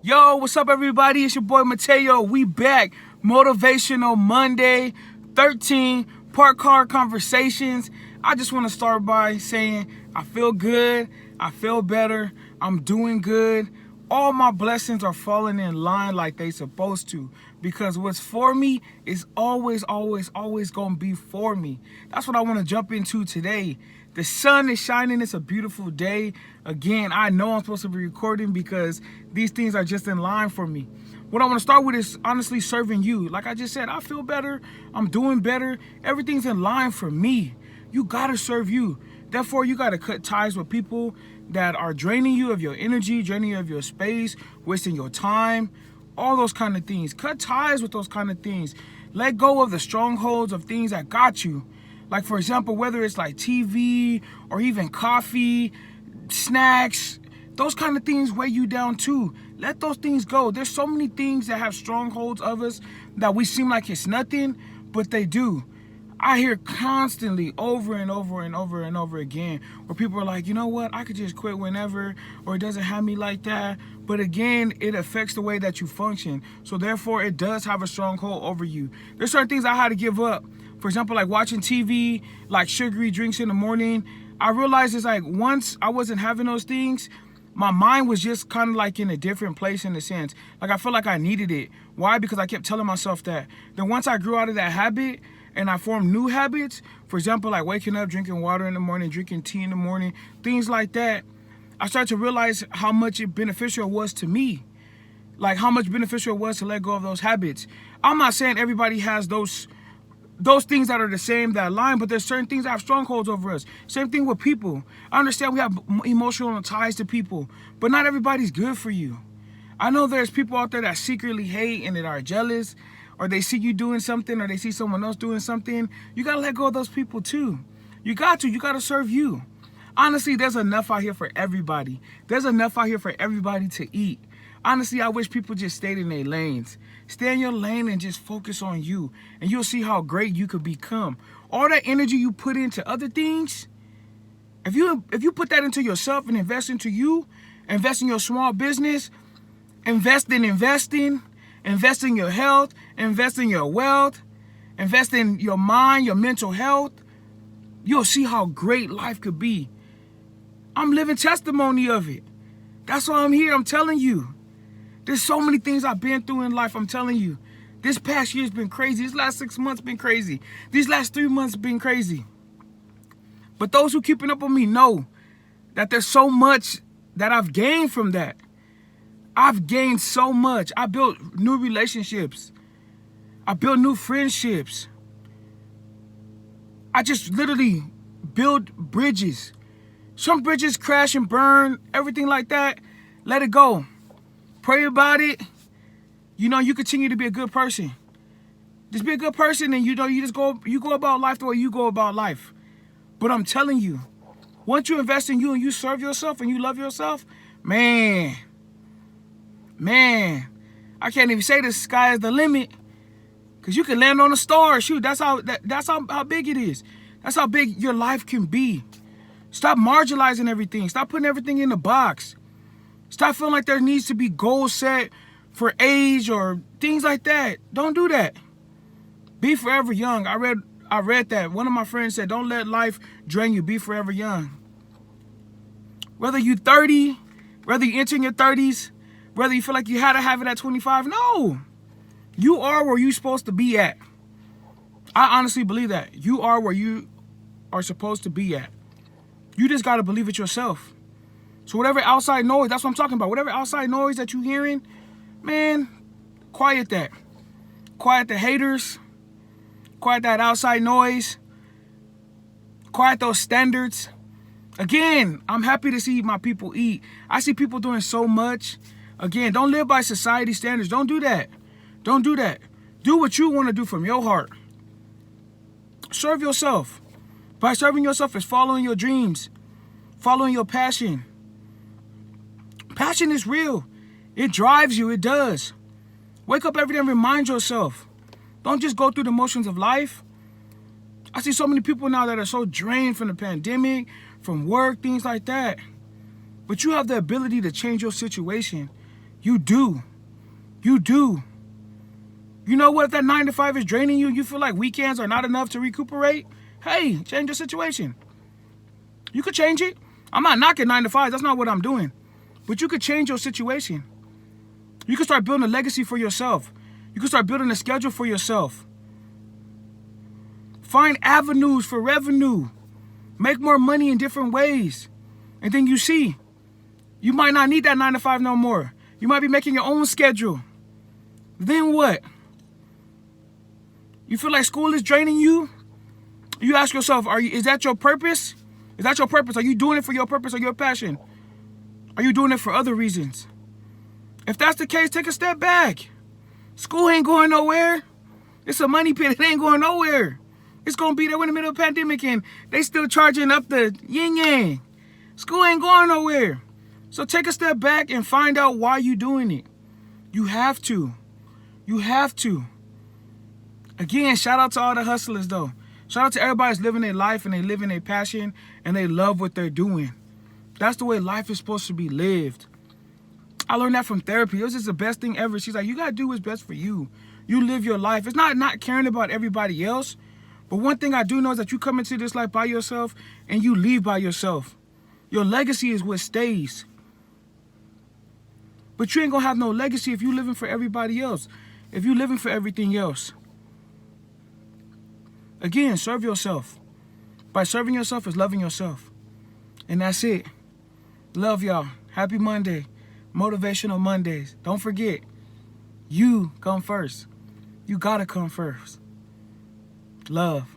Yo, what's up, everybody? It's your boy Mateo. We back. Motivational Monday, 13 Park Car Conversations. I just want to start by saying I feel good. I feel better. I'm doing good. All my blessings are falling in line like they supposed to, because what's for me is always going to be for me. That's what I want to jump into today. The sun is shining. It's a beautiful day. Again, I know I'm supposed to be recording because these things are just in line for me. What I want to start with is honestly serving you. Like I just said, I feel better. I'm doing better. Everything's in line for me. You got to serve you. Therefore, you got to cut ties with people that are draining you of your energy, draining you of your space, wasting your time, all those kind of things. Cut ties with those kind of things. Let go of the strongholds of things that got you. Like, for example, whether it's like TV or even coffee, snacks, those kind of things weigh you down too. Let those things go. There's so many things that have strongholds of us that we seem like it's nothing, but they do. I hear constantly over and over again where people are like, you know what, I could just quit whenever, or it doesn't have me like that. But again, it affects the way that you function. So therefore, it does have a stronghold over you. There's certain things I had to give up. For example, like watching TV, like sugary drinks in the morning. I realized it's like once I wasn't having those things, my mind was just kind of like in a different place in a sense. Like I felt like I needed it. Why? Because I kept telling myself that. Then once I grew out of that habit and I formed new habits, for example, like waking up, drinking water in the morning, drinking tea in the morning, things like that, I started to realize how much beneficial it was to me. Like how much beneficial it was to let go of those habits. I'm not saying everybody has those things that are the same, that align, but there's certain things that have strongholds over us. Same thing with people. I understand we have emotional ties to people, but not everybody's good for you. I know there's people out there that secretly hate and that are jealous, or they see you doing something, or they see someone else doing something. You gotta let go of those people too. You gotta serve you. Honestly, there's enough out here for everybody. There's enough out here for everybody to eat. Honestly, I wish people just stayed in their lanes. Stay in your lane and just focus on you, and you'll see how great you could become. All that energy you put into other things, if you put that into yourself and invest into you, invest in your small business, invest in investing, invest in your health, invest in your wealth, invest in your mind, your mental health, you'll see how great life could be. I'm living testimony of it. That's why I'm here. I'm telling you. There's so many things I've been through in life, I'm telling you. This past year's been crazy. These last 6 months been crazy. These last 3 months been crazy. But those who keeping up with me know that there's so much that I've gained from that. I've gained so much. I built new relationships. I built new friendships. I just literally build bridges. Some bridges crash and burn, everything like that. Let it go. Pray about it. You continue to be a good person. Just be a good person, and you go about life the way you go about life. But I'm telling you, once you invest in you and you serve yourself and you love yourself, man, I can't even say the sky is the limit, because you can land on a star. Shoot, that's how big it is. That's how big your life can be. Stop marginalizing everything. Stop putting everything in a box. Stop feeling like there needs to be goals set for age or things like that. Don't do that. Be forever young. I read that. One of my friends said, don't let life drain you. Be forever young. Whether you're 30, whether you're entering your 30s, whether you feel like you had to have it at 25, no. You are where you're supposed to be at. I honestly believe that. You are where you are supposed to be at. You just got to believe it yourself. So whatever outside noise, that's what I'm talking about. Whatever outside noise that you're hearing, man, quiet that. Quiet the haters. Quiet that outside noise. Quiet those standards. Again, I'm happy to see my people eat. I see people doing so much. Again, don't live by society standards. Don't do that. Don't do that. Do what you want to do from your heart. Serve yourself. By serving yourself is following your dreams. Following your passion. Passion is real. It drives you. It does. Wake up every day and remind yourself. Don't just go through the motions of life. I see so many people now that are so drained from the pandemic, from work, things like that. But you have the ability to change your situation. You do. You do. You know what? If that 9 to 5 is draining you, you feel like weekends are not enough to recuperate, hey, change your situation. You could change it. I'm not knocking 9 to 5. That's not what I'm doing. But you could change your situation. You can start building a legacy for yourself. You can start building a schedule for yourself. Find avenues for revenue. Make more money in different ways. And then you see, you might not need that 9 to 5 no more. You might be making your own schedule. Then what? You feel like school is draining you? You ask yourself, is that your purpose? Is that your purpose? Are you doing it for your purpose or your passion? Are you doing it for other reasons? If that's the case, take a step back. School ain't going nowhere. It's a money pit. It ain't going nowhere. It's going to be there in the middle of the pandemic and they still charging up the yin-yang. School ain't going nowhere. So take a step back and find out why you're doing it. You have to. You have to. Again, shout out to all the hustlers though. Shout out to everybody that's living their life and they living their passion and they love what they're doing. That's the way life is supposed to be lived. I learned that from therapy. It was just the best thing ever. She's like, you got to do what's best for you. You live your life. It's not caring about everybody else. But one thing I do know is that you come into this life by yourself and you leave by yourself. Your legacy is what stays. But you ain't going to have no legacy if you living for everybody else. If you living for everything else. Again, serve yourself. By serving yourself is loving yourself. And that's it. Love y'all. Happy Monday. Motivational Mondays. Don't forget, you come first. You gotta come first. Love.